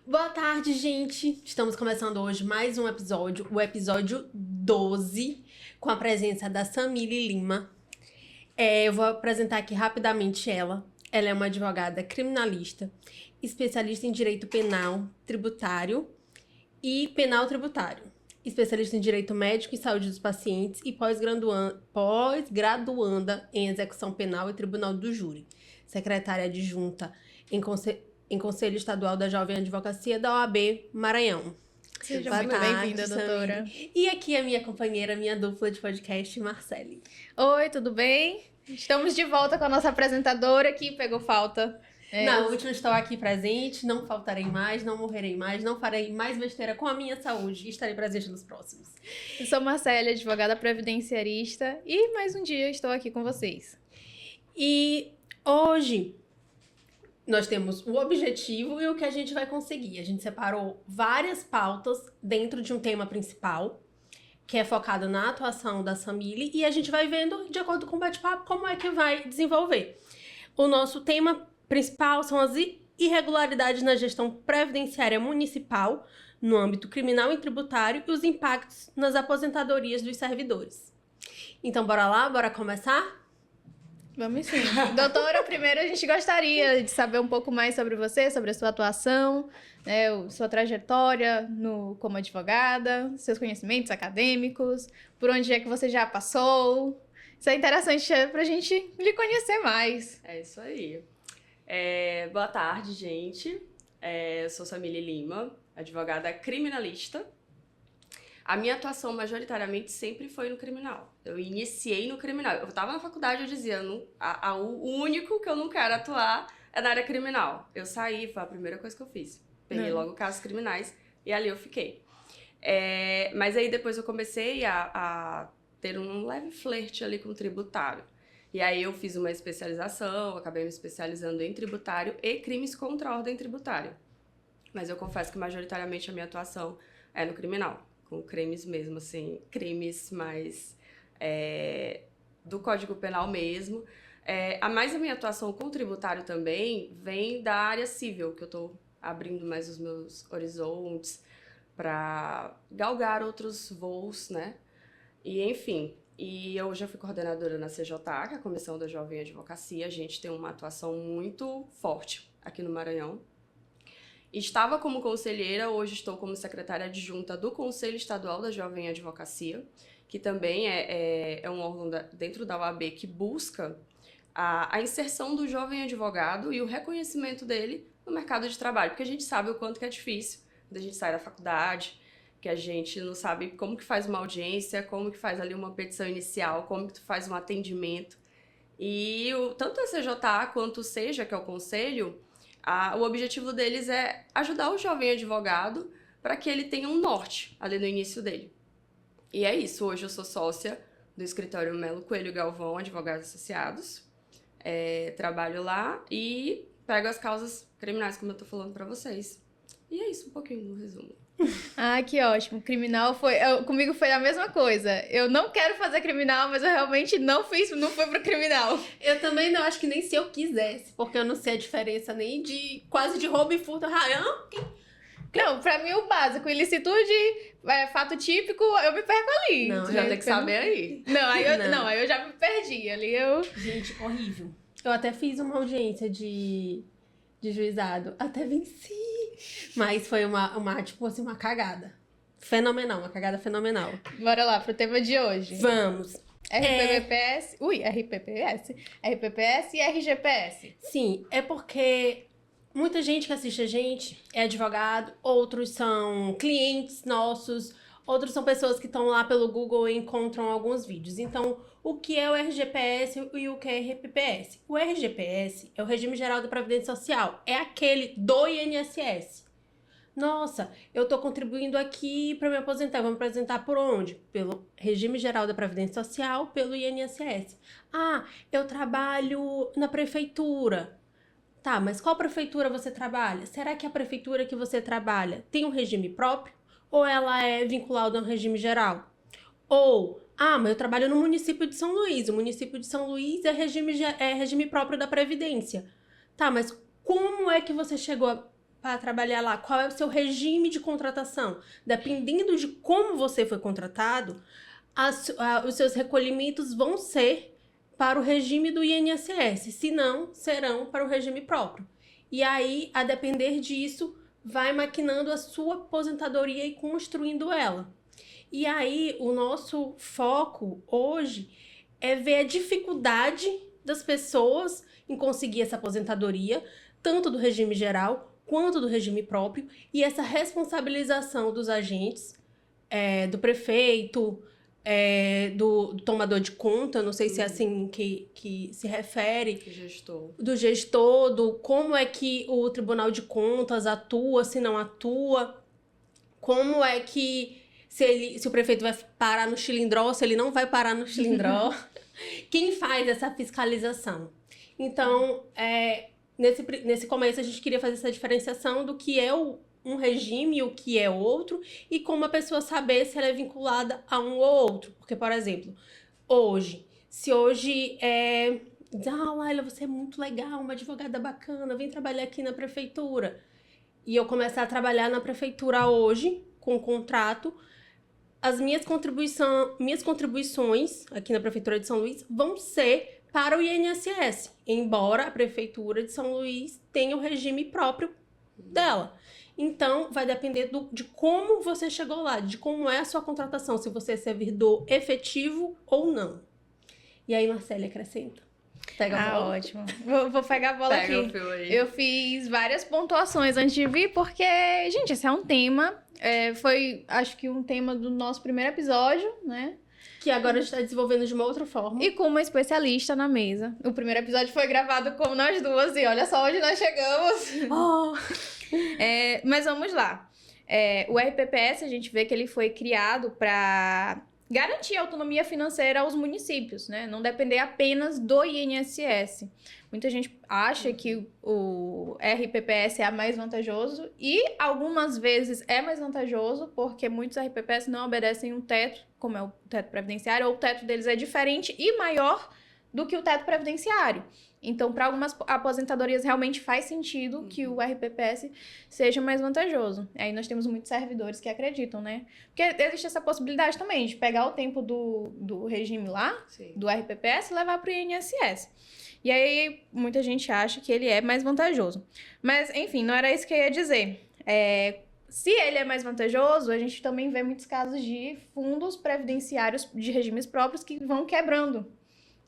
Boa tarde, gente! Estamos começando hoje mais um episódio, o episódio 12, com a presença da Samily Lima. Eu vou apresentar aqui rapidamente ela. Ela é uma advogada criminalista, especialista em direito penal tributário e penal tributário, especialista em direito médico e saúde dos pacientes e pós-graduanda em execução penal e tribunal do júri, secretária adjunta em Conselho Estadual da Jovem Advocacia da OAB Maranhão. Seja Boa muito tarde, bem-vinda, doutora. E aqui a minha companheira, minha dupla de podcast, Marcele. Oi, tudo bem? Estamos de volta com a nossa apresentadora que pegou falta. Na última estou aqui presente, não faltarei mais, não morrerei mais, não farei mais besteira com a minha saúde e estarei presente nos próximos. Eu sou Marcele, advogada previdenciarista, e mais um dia estou aqui com vocês. E hoje nós temos o objetivo e o que a gente vai conseguir. A gente separou várias pautas dentro de um tema principal, que é focado na atuação da Samily, e a gente vai vendo, de acordo com o bate-papo, como é que vai desenvolver. O nosso tema principal são as irregularidades na gestão previdenciária municipal, no âmbito criminal e tributário, e os impactos nas aposentadorias dos servidores. Então, bora lá? Bora começar? Vamos sim. Doutora, primeiro a gente gostaria de saber um pouco mais sobre você, sobre a sua atuação, sua trajetória como advogada, seus conhecimentos acadêmicos, por onde é que você já passou. Isso é interessante pra gente lhe conhecer mais. É isso aí. Boa tarde, gente. Eu sou Samily Lima, advogada criminalista. A minha atuação, majoritariamente, sempre foi no criminal. Eu iniciei no criminal. Eu estava na faculdade, eu dizia, o único que eu não quero atuar é na área criminal. Eu saí, foi a primeira coisa que eu fiz. Peguei logo casos criminais e ali eu fiquei. Mas aí depois eu comecei a ter um leve flerte ali com o tributário. E aí eu fiz uma especialização, acabei me especializando em tributário e crimes contra a ordem tributária. Mas eu confesso que majoritariamente a minha atuação é no criminal. Com crimes mesmo, assim, crimes mais do Código Penal mesmo. Mas a minha atuação com o tributário também vem da área civil, que eu estou abrindo mais os meus horizontes para galgar outros voos, né? E, enfim, eu já fui coordenadora na CJA, que é a Comissão da Jovem Advocacia. A gente tem uma atuação muito forte aqui no Maranhão. Estava como conselheira, hoje estou como secretária adjunta do Conselho Estadual da Jovem Advocacia, que também é um órgão dentro da OAB que busca a inserção do jovem advogado e o reconhecimento dele no mercado de trabalho, porque a gente sabe o quanto que é difícil quando a gente sai da faculdade, que a gente não sabe como que faz uma audiência, como que faz ali uma petição inicial, como que tu faz um atendimento. E tanto a CJA quanto o SEJA, que é o conselho, o objetivo deles é ajudar o jovem advogado para que ele tenha um norte ali no início dele. E é isso, hoje eu sou sócia do escritório Melo Coelho Galvão, Advogados Associados. Trabalho lá e pego as causas criminais, como eu tô falando para vocês. E é isso, um pouquinho no resumo. Ah, que ótimo. Criminal comigo foi a mesma coisa. Eu não quero fazer criminal, mas eu realmente não fui pro criminal. Eu também não acho que nem se eu quisesse, porque eu não sei a diferença nem quase de roubo e furto. Não, pra mim o básico, ilicitude, fato típico, eu me perco ali. Não, já tem que saber aí. Aí eu já me perdi. Ali eu... Gente, horrível. Eu até fiz uma audiência de juizado, até venci. Mas foi uma cagada. Fenomenal, uma cagada fenomenal. Bora lá pro tema de hoje. Vamos. RPPS e RGPS. Sim, é porque muita gente que assiste a gente é advogado, outros são clientes nossos, outros são pessoas que estão lá pelo Google e encontram alguns vídeos. Então, o que é o RGPS e o que é RPPS? O RGPS é o Regime Geral da Previdência Social, é aquele do INSS. Nossa, eu estou contribuindo aqui para me aposentar. Vou me aposentar por onde? Pelo Regime Geral da Previdência Social, pelo INSS. Ah, eu trabalho na prefeitura. Tá, mas qual prefeitura você trabalha? Será que a prefeitura que você trabalha tem um regime próprio? Ou ela é vinculada a um regime geral? Ou, mas eu trabalho no município de São Luís. O município de São Luís é regime próprio da Previdência. Tá, mas como é que você chegou para trabalhar lá? Qual é o seu regime de contratação? Dependendo de como você foi contratado, os seus recolhimentos vão ser para o regime do INSS, se não, serão para o regime próprio. E aí, a depender disso, vai maquinando a sua aposentadoria e construindo ela. E aí, o nosso foco hoje é ver a dificuldade das pessoas em conseguir essa aposentadoria, tanto do regime geral quanto do regime próprio, e essa responsabilização dos agentes, do prefeito, do tomador de conta, não sei se é assim que se refere, do gestor, do como é que o Tribunal de Contas atua, se não atua, como é que se o prefeito vai parar no xilindró, se ele não vai parar no xilindró, quem faz essa fiscalização? Então, nesse começo a gente queria fazer essa diferenciação do que é um regime e o que é outro, e como a pessoa saber se ela é vinculada a um ou outro. Porque, por exemplo, se hoje Laila, você é muito legal, uma advogada bacana, vem trabalhar aqui na prefeitura. E eu começar a trabalhar na prefeitura hoje, com contrato, as minhas contribuições aqui na prefeitura de São Luís vão ser para o INSS, embora a prefeitura de São Luís tenha o regime próprio dela. Então, vai depender de como você chegou lá, de como é a sua contratação, se você é servidor efetivo ou não. E aí, Marcele, acrescenta. Pega a bola. Ótimo. Vou pegar a bola aqui. O fio aí. Eu fiz várias pontuações antes de vir, porque, gente, esse é um tema. Foi, acho que, um tema do nosso primeiro episódio, né? Que agora a gente está desenvolvendo de uma outra forma. E com uma especialista na mesa. O primeiro episódio foi gravado com nós duas, e olha só onde nós chegamos. Mas vamos lá. O RPPS, a gente vê que ele foi criado para garantir a autonomia financeira aos municípios, né? Não depender apenas do INSS. Muita gente acha que o RPPS é mais vantajoso, e algumas vezes é mais vantajoso, porque muitos RPPS não obedecem um teto, como é o teto previdenciário, ou o teto deles é diferente e maior do que o teto previdenciário. Então, para algumas aposentadorias, realmente faz sentido que o RPPS seja mais vantajoso. Aí nós temos muitos servidores que acreditam, né? Porque existe essa possibilidade também de pegar o tempo do regime lá, sim, do RPPS, e levar para o INSS. E aí, muita gente acha que ele é mais vantajoso. Mas, enfim, não era isso que eu ia dizer. Se ele é mais vantajoso, a gente também vê muitos casos de fundos previdenciários de regimes próprios que vão quebrando.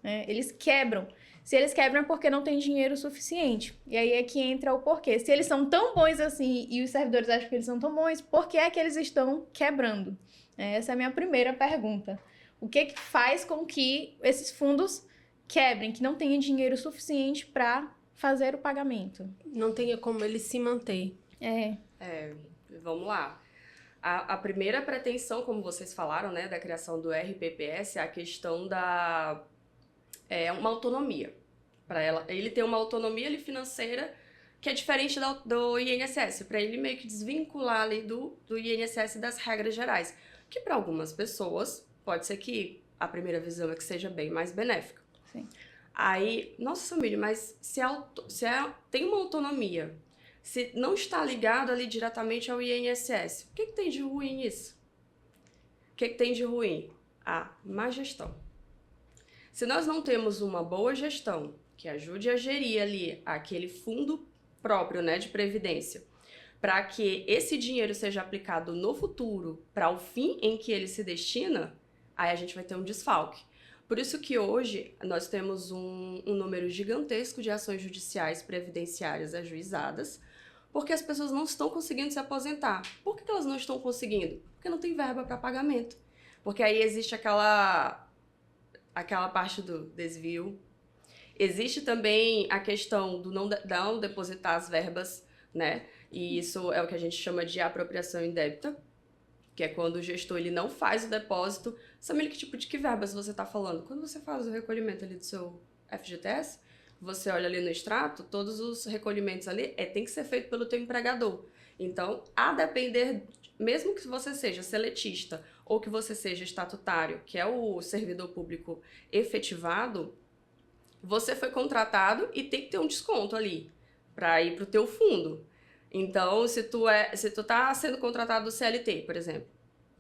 Eles quebram. Se eles quebram é porque não tem dinheiro suficiente. E aí é que entra o porquê. Se eles são tão bons assim e os servidores acham que eles são tão bons, por que é que eles estão quebrando? Essa é a minha primeira pergunta. O que faz com que esses fundos quebrem, que não tenham dinheiro suficiente para fazer o pagamento? Não tenha como eles se manter. Vamos lá. A primeira pretensão, como vocês falaram, né, da criação do RPPS, é a questão da... uma autonomia. Para ele ter uma autonomia financeira que é diferente do INSS, para ele meio que desvincular ali do INSS das regras gerais, que para algumas pessoas pode ser que a primeira visão é que seja bem mais benéfica. Sim. Aí, nossa, Samília, mas se tem uma autonomia, se não está ligado ali diretamente ao INSS, o que tem de ruim nisso? O que tem de ruim? A má gestão. Se nós não temos uma boa gestão que ajude a gerir ali aquele fundo próprio, né, de previdência, para que esse dinheiro seja aplicado no futuro para o fim em que ele se destina, aí a gente vai ter um desfalque. Por isso que hoje nós temos um número gigantesco de ações judiciais previdenciárias ajuizadas, porque as pessoas não estão conseguindo se aposentar. Por que elas não estão conseguindo? Porque não tem verba para pagamento. Porque aí existe aquela parte do desvio. Existe também a questão do não depositar as verbas, né? E isso é o que a gente chama de apropriação indébita, que é quando o gestor ele não faz o depósito. Samília, que tipo de verbas você está falando? Quando você faz o recolhimento ali do seu FGTS, você olha ali no extrato, todos os recolhimentos ali tem que ser feito pelo teu empregador. Então, a depender, mesmo que você seja seletista ou que você seja estatutário, que é o servidor público efetivado, você foi contratado e tem que ter um desconto ali para ir para o teu fundo. Então, se tu tá sendo contratado do CLT, por exemplo,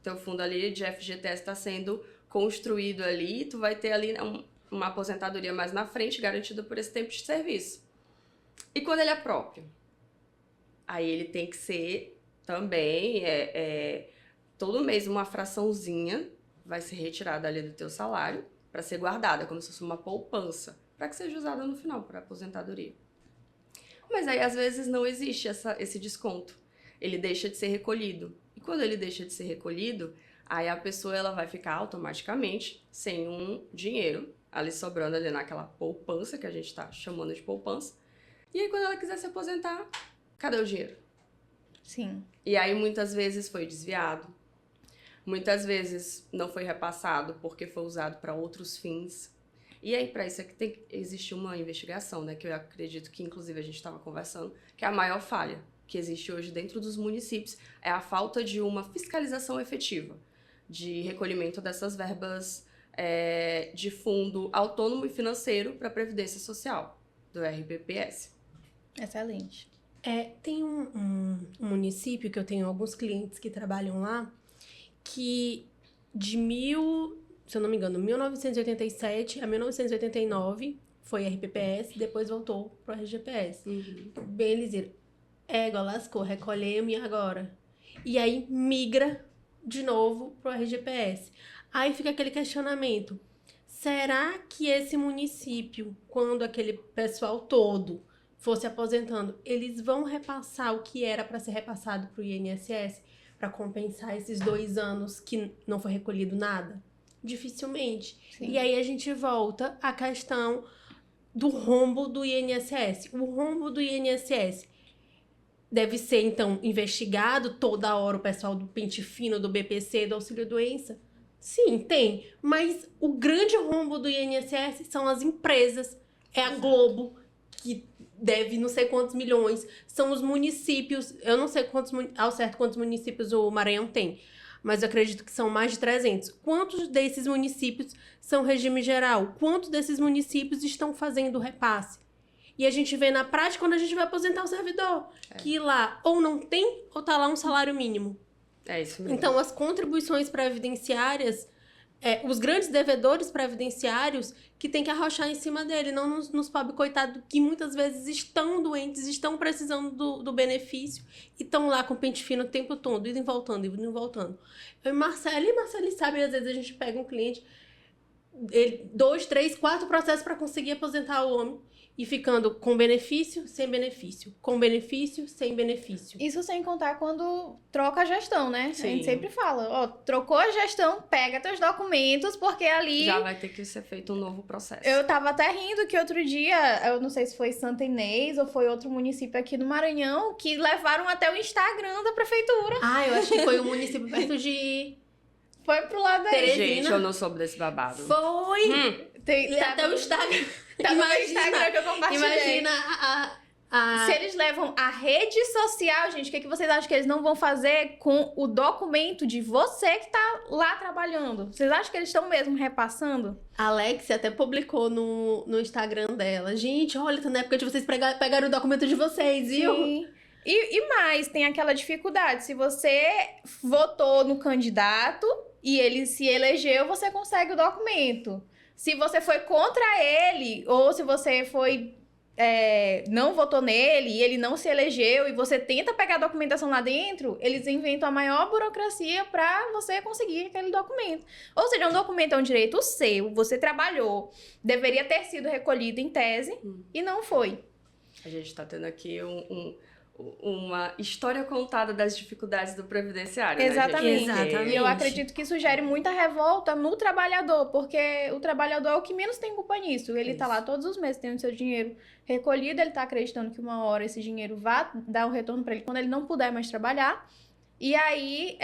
teu fundo ali de FGTS está sendo construído ali, tu vai ter ali uma aposentadoria mais na frente, garantida por esse tempo de serviço. E quando ele é próprio? Aí ele tem que ser também, todo mês uma fraçãozinha vai ser retirada ali do teu salário para ser guardada, como se fosse uma poupança, para que seja usada no final, para aposentadoria. Mas aí, às vezes, não existe esse desconto. Ele deixa de ser recolhido. E quando ele deixa de ser recolhido, aí a pessoa ela vai ficar automaticamente sem um dinheiro ali sobrando ali naquela poupança, que a gente está chamando de poupança. E aí, quando ela quiser se aposentar, cadê o dinheiro? Sim. E aí, muitas vezes foi desviado. Muitas vezes não foi repassado porque foi usado para outros fins. E aí, para isso, tem que existir uma investigação, né? Que eu acredito que, inclusive, a gente estava conversando, que é a maior falha que existe hoje dentro dos municípios, é a falta de uma fiscalização efetiva de recolhimento dessas verbas de fundo autônomo e financeiro para a Previdência Social, do RPPS. Excelente. Tem um município que eu tenho alguns clientes que trabalham lá, que se eu não me engano, 1987 a 1989 foi RPPS, depois voltou pro RGPS. Bem ligeiro. Égua, lascou, recolhemos e agora? E aí migra de novo pro RGPS. Aí fica aquele questionamento. Será que esse município, quando aquele pessoal todo for se aposentando, eles vão repassar o que era para ser repassado pro INSS para compensar esses 2 anos que não foi recolhido nada? Dificilmente. Sim. E aí a gente volta à questão do rombo do INSS. O rombo do INSS deve ser, então, investigado toda hora o pessoal do Pente Fino, do BPC, do Auxílio-Doença? Sim, tem. Mas o grande rombo do INSS são as empresas. É a Globo, que deve não sei quantos milhões. São os municípios. Eu não sei ao certo quantos municípios o Maranhão tem, mas eu acredito que são mais de 300. Quantos desses municípios são regime geral? Quantos desses municípios estão fazendo repasse? E a gente vê na prática quando a gente vai aposentar o servidor, que lá ou não tem, ou tá lá um salário mínimo. É isso mesmo. Então, as contribuições previdenciárias, os grandes devedores previdenciários que tem que arrochar em cima dele, não nos pobres coitados que muitas vezes estão doentes, estão precisando do benefício e estão lá com o pente fino o tempo todo, indo e voltando. Eu e Marcelo sabe, às vezes a gente pega um cliente, 2, 3, 4 processos para conseguir aposentar o homem e ficando com benefício, sem benefício, com benefício, sem benefício. Isso sem contar quando troca a gestão, né? Sim. A gente sempre fala, trocou a gestão, pega teus documentos, porque ali... Já vai ter que ser feito um novo processo. Eu tava até rindo que outro dia, eu não sei se foi Santa Inês ou foi outro município aqui no Maranhão, que levaram até o Instagram da prefeitura. Eu acho que foi um município perto de... Foi pro lado daí. Teresina. Gente, eu não soube desse babado. Foi! Tem Até o Instagram. Tá no Instagram que eu compartilhei. Imagina Se eles levam a rede social, gente, o que vocês acham que eles não vão fazer com o documento de você que tá lá trabalhando? Vocês acham que eles estão mesmo repassando? A Alexia até publicou no Instagram dela. Gente, olha, tá na época de vocês pegaram o documento de vocês, viu? Sim. E mais, tem aquela dificuldade. Se você votou no candidato e ele se elegeu, você consegue o documento. Se você foi contra ele, ou se você não votou nele e ele não se elegeu e você tenta pegar a documentação lá dentro, eles inventam a maior burocracia para você conseguir aquele documento. Ou seja, um documento é um direito seu, você trabalhou, deveria ter sido recolhido em tese e não foi. A gente tá tendo aqui uma história contada das dificuldades do previdenciário, Exatamente. né, gente? E eu acredito que isso gere muita revolta no trabalhador, porque o trabalhador é o que menos tem culpa nisso. Ele tá lá todos os meses tendo seu dinheiro recolhido, ele tá acreditando que uma hora esse dinheiro vai dar um retorno para ele quando ele não puder mais trabalhar. E aí,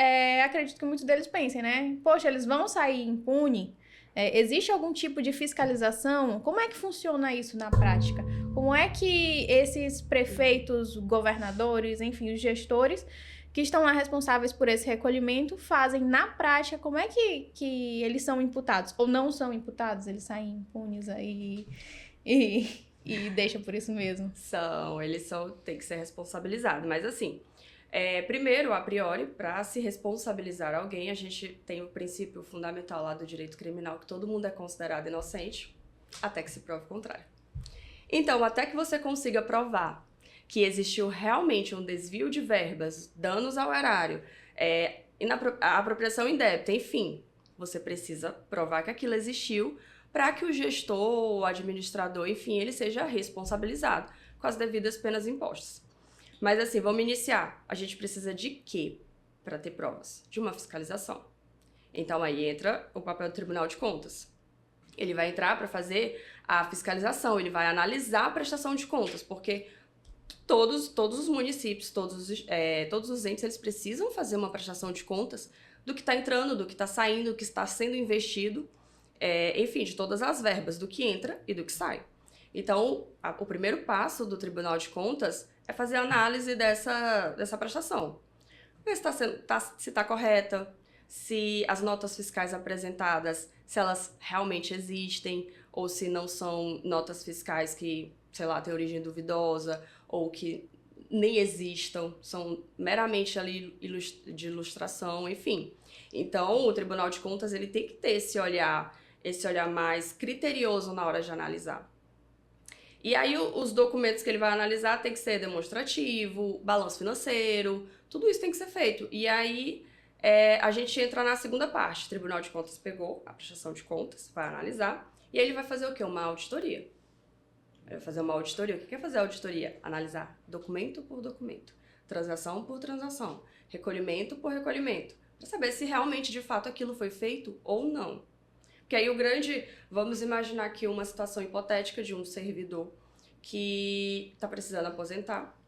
acredito que muitos deles pensem, né? Poxa, eles vão sair impune? Existe algum tipo de fiscalização? Como é que funciona isso na prática? Como é que esses prefeitos, governadores, enfim, os gestores que estão lá responsáveis por esse recolhimento fazem na prática? Como é que eles são imputados? Ou não são imputados? Eles saem impunes aí e e deixa por isso mesmo? Eles têm que ser responsabilizados. Mas assim, primeiro, a priori, para se responsabilizar alguém, a gente tem o princípio fundamental lá do direito criminal, que todo mundo é considerado inocente, até que se prove o contrário. Então, até que você consiga provar que existiu realmente um desvio de verbas, danos ao erário, a apropriação indébita, enfim, você precisa provar que aquilo existiu para que o gestor, o administrador, enfim, ele seja responsabilizado com as devidas penas impostas. Mas assim, vamos iniciar. A gente precisa de quê para ter provas? De uma fiscalização. Então aí entra o papel do Tribunal de Contas. Ele vai entrar para fazer a fiscalização, ele vai analisar a prestação de contas, porque todos os municípios, todos os entes, eles precisam fazer uma prestação de contas do que está entrando, do que está saindo, do que está sendo investido, enfim, de todas as verbas, do que entra e do que sai. Então, o primeiro passo do Tribunal de Contas é fazer a análise dessa prestação. Ver se está correta, se as notas fiscais apresentadas, se elas realmente existem, ou se não são notas fiscais que, sei lá, têm origem duvidosa, ou que nem existam, são meramente ali de ilustração, enfim. Então, o Tribunal de Contas ele tem que ter esse olhar mais criterioso na hora de analisar. E aí, os documentos que ele vai analisar tem que ser demonstrativo, balanço financeiro, tudo isso tem que ser feito. E aí, a gente entra na segunda parte. O Tribunal de Contas pegou a prestação de contas, vai analisar, e aí ele vai fazer o quê? Uma auditoria. Ele vai fazer uma auditoria. O que é fazer auditoria? Analisar documento por documento, transação por transação, recolhimento por recolhimento, para saber se realmente, de fato, aquilo foi feito ou não. Porque aí vamos imaginar aqui uma situação hipotética de um servidor que está precisando aposentar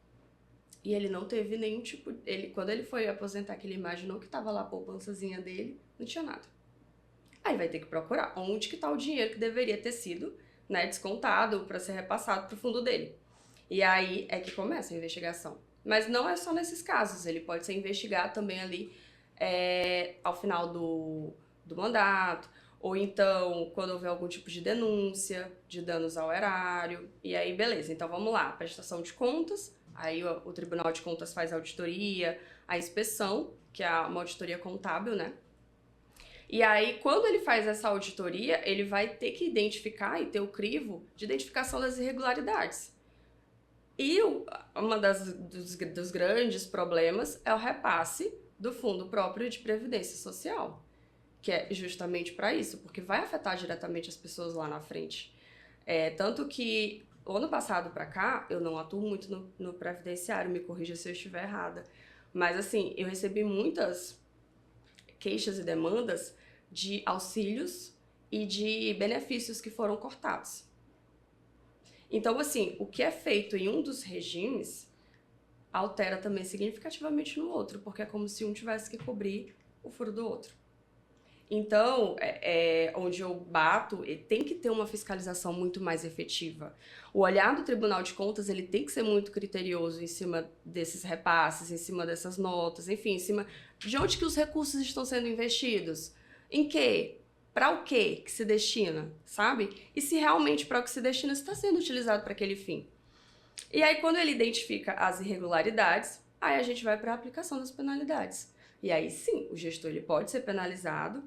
e ele não teve nenhum tipo... Quando ele foi aposentar, que ele imaginou que estava lá a poupançazinha dele, não tinha nada. Aí vai ter que procurar onde que está o dinheiro que deveria ter sido, né, descontado para ser repassado para o fundo dele. E aí é que começa a investigação. Mas não é só nesses casos, ele pode ser investigado também ali ao final do mandato, ou então quando houver algum tipo de denúncia de danos ao erário. E aí, beleza, então vamos lá, prestação de contas, aí o Tribunal de Contas faz a auditoria, a inspeção, que é uma auditoria contábil, né? E aí, quando ele faz essa auditoria, ele vai ter que identificar e ter o crivo de identificação das irregularidades. E dos grandes problemas é o repasse do Fundo Próprio de Previdência Social, que é justamente para isso, porque vai afetar diretamente as pessoas lá na frente. Tanto que, o ano passado para cá, eu não atuo muito no previdenciário, me corrija se eu estiver errada, mas assim, eu recebi muitas queixas e demandas de auxílios e de benefícios que foram cortados. Então, assim, o que é feito em um dos regimes altera também significativamente no outro, porque é como se um tivesse que cobrir o furo do outro. Então, onde eu bato, tem que ter uma fiscalização muito mais efetiva. O olhar do Tribunal de Contas ele tem que ser muito criterioso em cima desses repasses, em cima dessas notas, enfim, em cima de onde que os recursos estão sendo investidos, em quê, para o quê que se destina, sabe? E se realmente para o que se destina está sendo utilizado para aquele fim. E aí, quando ele identifica as irregularidades, aí a gente vai para a aplicação das penalidades. E aí, sim, o gestor ele pode ser penalizado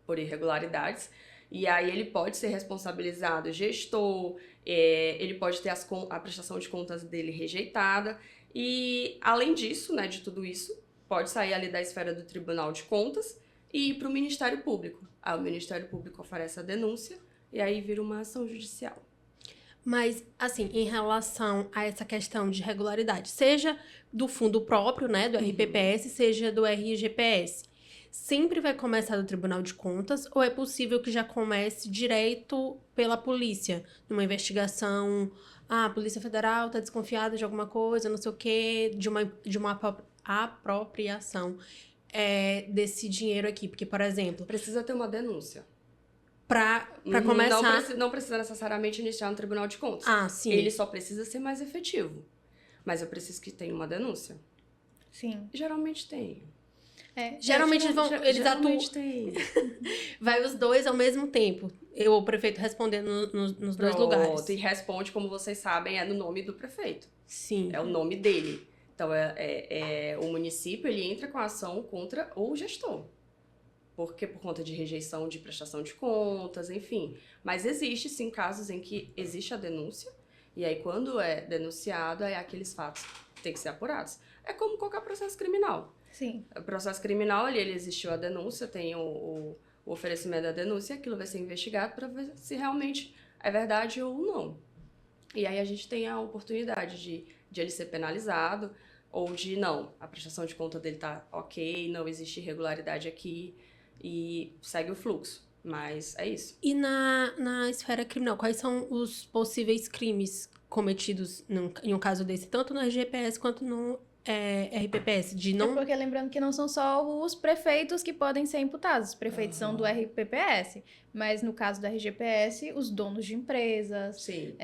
por irregularidades, e aí ele pode ser responsabilizado, gestor, ele pode ter a prestação de contas dele rejeitada, e além disso, né, de tudo isso, pode sair ali da esfera do Tribunal de Contas e ir para o Ministério Público. Aí o Ministério Público oferece a denúncia, e aí vira uma ação judicial. Mas, assim, em relação a essa questão de regularidade, seja do fundo próprio, né, do RPPS, seja do RGPS, sempre vai começar do Tribunal de Contas ou é possível que já comece direto pela polícia, numa investigação, a Polícia Federal está desconfiada de alguma coisa, não sei o quê, de uma apropriação desse dinheiro aqui, porque, por exemplo... Precisa ter uma denúncia. Pra começar... Não precisa necessariamente iniciar no Tribunal de Contas. Ah, sim. Ele só precisa ser mais efetivo. Mas eu preciso que tenha uma denúncia. Sim. Geralmente tem. Geralmente eles atuam... Tem. Vai os dois ao mesmo tempo. o prefeito respondendo nos dois lugares. E responde, como vocês sabem, é no nome do prefeito. Sim. É o nome dele. Então, o município, ele entra com a ação contra o gestor. Porque por conta de rejeição de prestação de contas, enfim. Mas existe, sim, casos em que existe a denúncia. E aí, quando é denunciado, aí aqueles fatos têm que ser apurados. É como qualquer processo criminal. Sim. O processo criminal, ali, ele existiu a denúncia, tem o oferecimento da denúncia, aquilo vai ser investigado para ver se realmente é verdade ou não. E aí a gente tem a oportunidade de ele ser penalizado ou de não, a prestação de conta dele tá ok, não existe irregularidade aqui e segue o fluxo. Mas é isso. E na esfera criminal, quais são os possíveis crimes cometidos em um caso desse, tanto no RGPS quanto no RPPS? De não... É porque lembrando que não são só os prefeitos que podem ser imputados, os prefeitos são do RPPS, mas no caso do RGPS, os donos de empresas, Sim.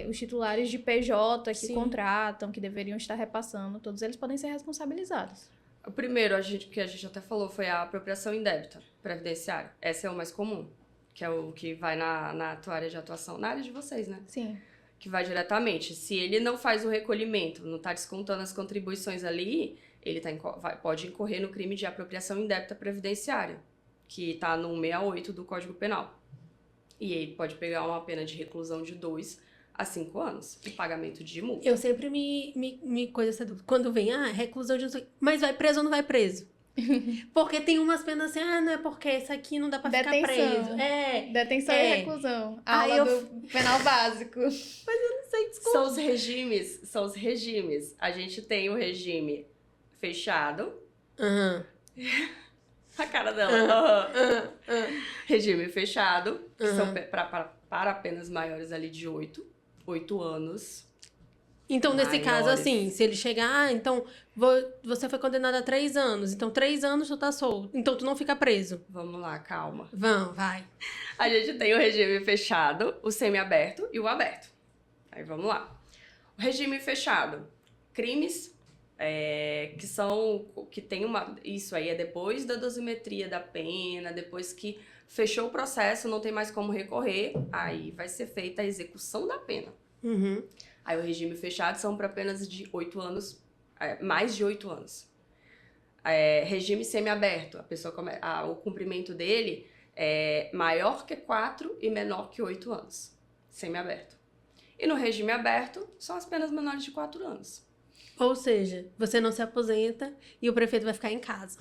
Os titulares de PJ que Sim. contratam, que deveriam estar repassando, todos eles podem ser responsabilizados. O primeiro, que a gente até falou, foi a apropriação indébita previdenciária. Esse é o mais comum, que é o que vai na tua área de atuação, na área de vocês, né? Sim. Que vai diretamente. Se ele não faz o recolhimento, não está descontando as contribuições ali, ele pode incorrer no crime de apropriação indébita previdenciária, que está no 168 do Código Penal. E ele pode pegar uma pena de reclusão de 2 a 5 anos e pagamento de multa. Eu sempre me coisa essa dúvida. Quando vem, reclusão de... Mas vai preso ou não vai preso? Porque tem umas penas assim, não é porque esse aqui não dá pra ficar Detenção. preso. Detenção e reclusão. A Aí aula do penal básico. Não sei, desculpa. São os regimes. A gente tem o regime fechado. Aham. A cara dela. Regime fechado, que são para apenas maiores ali de 8 anos. Então, nesse caso, Maiores. assim, se ele chegar, então, você foi condenado a 3 anos. Então, 3 anos tu tá solto. Então, tu não fica preso. Vamos lá, calma. Vai. A gente tem o regime fechado, o semiaberto e o aberto. Aí vamos lá. O regime fechado, crimes que tem uma... Isso aí é depois da dosimetria da pena, depois que fechou o processo, não tem mais como recorrer, aí vai ser feita a execução da pena. Uhum. Aí o regime fechado são para penas de 8 anos, mais de 8 anos. Regime semiaberto, o cumprimento dele é maior que 4 e menor que 8 anos. Semiaberto. E no regime aberto, são as penas menores de 4 anos. Ou seja, você não se aposenta e o prefeito vai ficar em casa.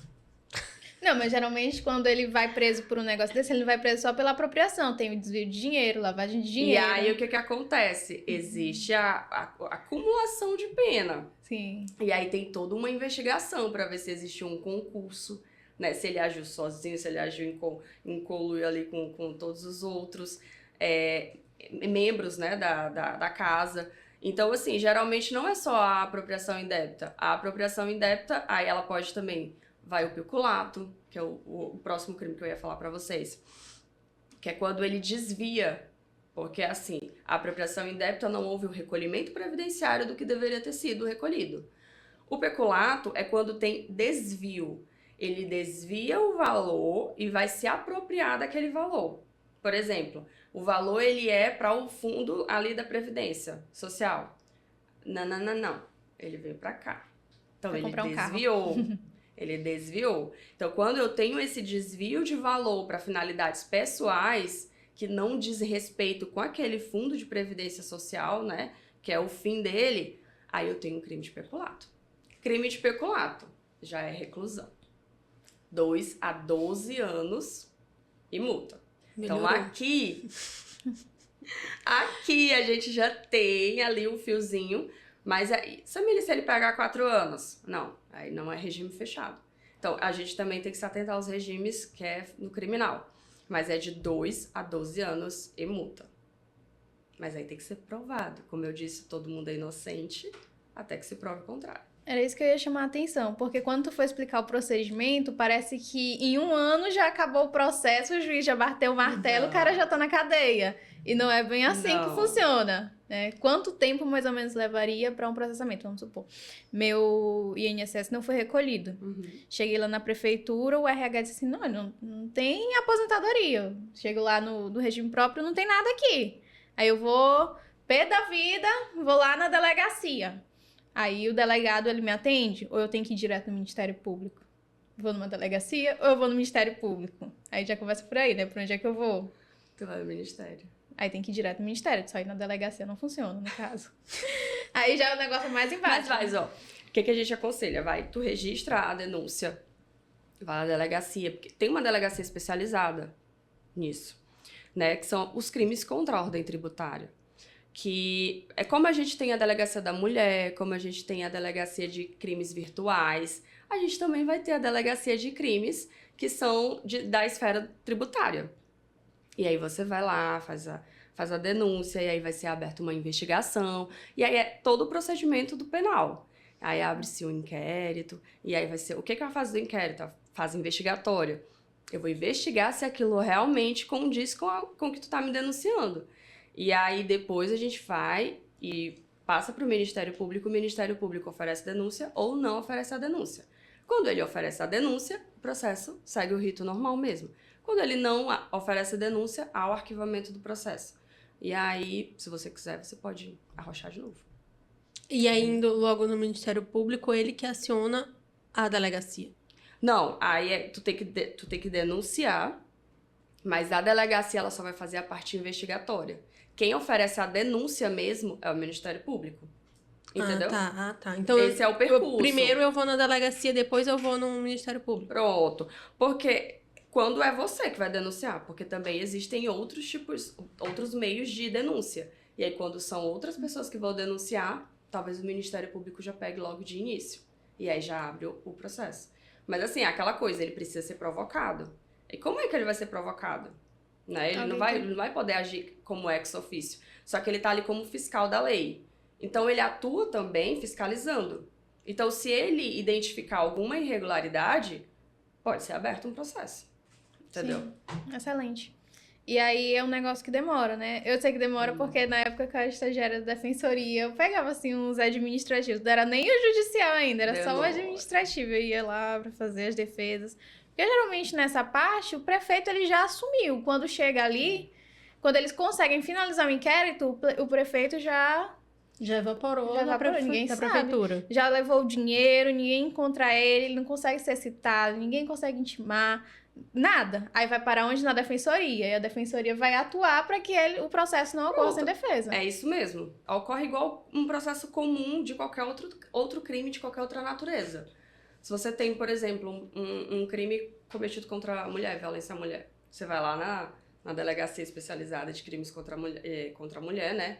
Não, mas geralmente quando ele vai preso por um negócio desse, ele não vai preso só pela apropriação. Tem o desvio de dinheiro, lavagem de dinheiro. E aí o que acontece? Existe a acumulação de pena. Sim. E aí tem toda uma investigação para ver se existe um concurso, né? Se ele agiu sozinho, se ele agiu em conluio ali com todos os outros membros, né, da casa. Então, assim, geralmente não é só a apropriação indébita. A apropriação indébita, aí ela pode também... Vai o peculato, que é o próximo crime que eu ia falar pra vocês. Que é quando ele desvia. Porque, assim, a apropriação indébita não houve o recolhimento previdenciário do que deveria ter sido recolhido. O peculato é quando tem desvio. Ele desvia o valor e vai se apropriar daquele valor. Por exemplo, o valor ele é para o fundo ali da Previdência Social. Não. Ele veio pra cá. Então, ele desviou. Ele desviou. Então, quando eu tenho esse desvio de valor para finalidades pessoais, que não diz respeito com aquele fundo de previdência social, né, que é o fim dele, aí eu tenho um crime de peculato. Crime de peculato já é reclusão. 2 a 12 anos e multa. Melhorou. Então, aqui a gente já tem ali o fiozinho. Mas aí, Samília, se ele pegar 4 anos? Não, aí não é regime fechado. Então, a gente também tem que se atentar aos regimes que é no criminal. Mas é de 2 a 12 anos e multa. Mas aí tem que ser provado. Como eu disse, todo mundo é inocente, até que se prove o contrário. Era isso que eu ia chamar a atenção, porque quando tu for explicar o procedimento, parece que em 1 ano já acabou o processo, o juiz já bateu o martelo, o cara já tá na cadeia. E não é bem assim que Não. funciona, né? Quanto tempo mais ou menos levaria para um processamento? Vamos supor, meu INSS não foi recolhido. Uhum. Cheguei lá na prefeitura, o RH disse assim, não tem aposentadoria. Chego lá no regime próprio, não tem nada aqui. Aí eu vou, pé da vida, vou lá na delegacia. Aí o delegado, ele me atende? Ou eu tenho que ir direto no Ministério Público? Vou numa delegacia ou eu vou no Ministério Público? Aí já começa por aí, né? Por onde é que eu vou? Tu vai no ministério. Aí tem que ir direto no Ministério, só ir na delegacia não funciona, no caso. Aí já é o negócio mais Mas embaixo. ó. O que a gente aconselha? Vai, tu registra a denúncia. Vai na delegacia, porque tem uma delegacia especializada nisso, né? Que são os crimes contra a ordem tributária. Que é como a gente tem a delegacia da mulher, como a gente tem a delegacia de crimes virtuais, a gente também vai ter a delegacia de crimes que são da esfera tributária. E aí você vai lá, faz a denúncia, e aí vai ser aberta uma investigação, e aí é todo o procedimento do penal. Aí abre-se um inquérito, e aí vai ser... O que é a fase do inquérito? A fase investigatória. Eu vou investigar se aquilo realmente condiz com o que tu tá me denunciando. E aí depois a gente vai e passa para o Ministério Público, o Ministério Público oferece denúncia ou não oferece a denúncia. Quando ele oferece a denúncia, o processo segue o rito normal mesmo. Quando ele não oferece a denúncia, há o arquivamento do processo. E aí, se você quiser, você pode arrochar de novo. E aí, indo logo no Ministério Público, ele que aciona a delegacia. Não, aí tu tem que denunciar, mas a delegacia ela só vai fazer a parte investigatória. Quem oferece a denúncia mesmo é o Ministério Público. Entendeu? Tá. Então, esse é o percurso. Primeiro eu vou na delegacia, depois eu vou no Ministério Público. Pronto. Porque quando é você que vai denunciar, porque também existem outros meios de denúncia. E aí, quando são outras pessoas que vão denunciar, talvez o Ministério Público já pegue logo de início. E aí já abre o processo. Mas assim, aquela coisa, ele precisa ser provocado. E como é que ele vai ser provocado? Né? Ele não vai poder agir como ex officio. Só que ele tá ali como fiscal da lei. Então, ele atua também fiscalizando. Então, se ele identificar alguma irregularidade, pode ser aberto um processo. Entendeu? Sim, excelente. E aí é um negócio que demora, né? Eu sei que demora porque na época que eu era estagiária da defensoria, eu pegava assim uns administrativos. Não era nem o judicial ainda, era só o administrativo. Eu ia lá pra fazer as defesas. Porque geralmente nessa parte, o prefeito ele já assumiu. Quando chega ali, quando eles conseguem finalizar o inquérito, o prefeito já evaporou ninguém da sabe. prefeitura. Já levou o dinheiro, ninguém encontra ele não consegue ser citado, ninguém consegue intimar, nada. Aí vai para onde? Na defensoria. E a defensoria vai atuar para que o processo não ocorra sem defesa. É isso mesmo. Ocorre igual um processo comum de qualquer outro crime de qualquer outra natureza. Se você tem, por exemplo, um crime cometido contra a mulher, violência à mulher, você vai lá na delegacia especializada de crimes contra a mulher, né?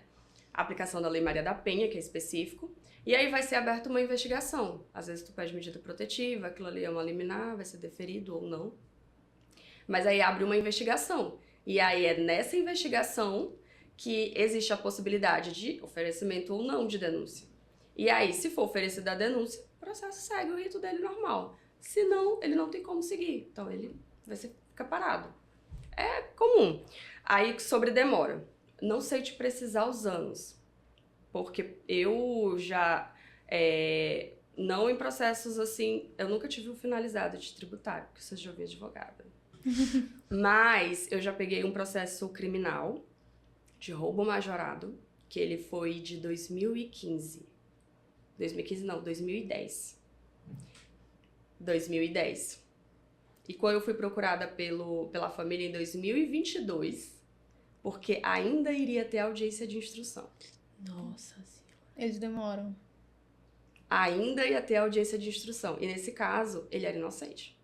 A aplicação da Lei Maria da Penha, que é específico, e aí vai ser aberta uma investigação. Às vezes tu pede medida protetiva, aquilo ali é uma liminar, vai ser deferido ou não. Mas aí abre uma investigação. E aí é nessa investigação que existe a possibilidade de oferecimento ou não de denúncia. E aí, se for oferecida a denúncia, o processo segue o rito dele normal. Se não, ele não tem como seguir. Então, ele fica parado. É comum. Aí, sobre demora. Não sei te precisar os anos. Porque eu já... não em processos assim... Eu nunca tive um finalizado de tributário, porque você já ouviu advogada. Mas eu já peguei um processo criminal de roubo majorado, que ele foi de 2015. 2015 não, 2010. 2010. E quando eu fui procurada pela família em 2022, porque ainda iria ter audiência de instrução. Nossa Senhora. Eles demoram. Ainda ia ter audiência de instrução. E nesse caso, ele era inocente.